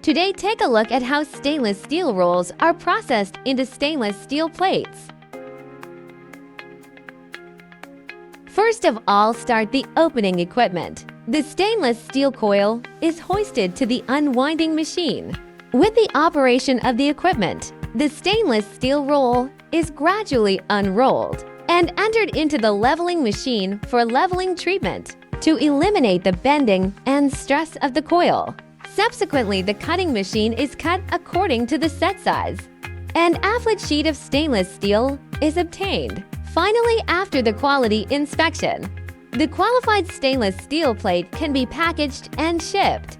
Today, take a look at how stainless steel rolls are processed into stainless steel plates. First of all, start the opening equipment. The stainless steel coil is hoisted to the unwinding machine. With the operation of the equipment, the stainless steel roll is gradually unrolled and entered into the leveling machine for leveling treatment to eliminate the bending and stress of the coil. Subsequently, the cutting machine is cut according to the set size. An afflet sheet of stainless steel is obtained. Finally, after the quality inspection, the qualified stainless steel plate can be packaged and shipped.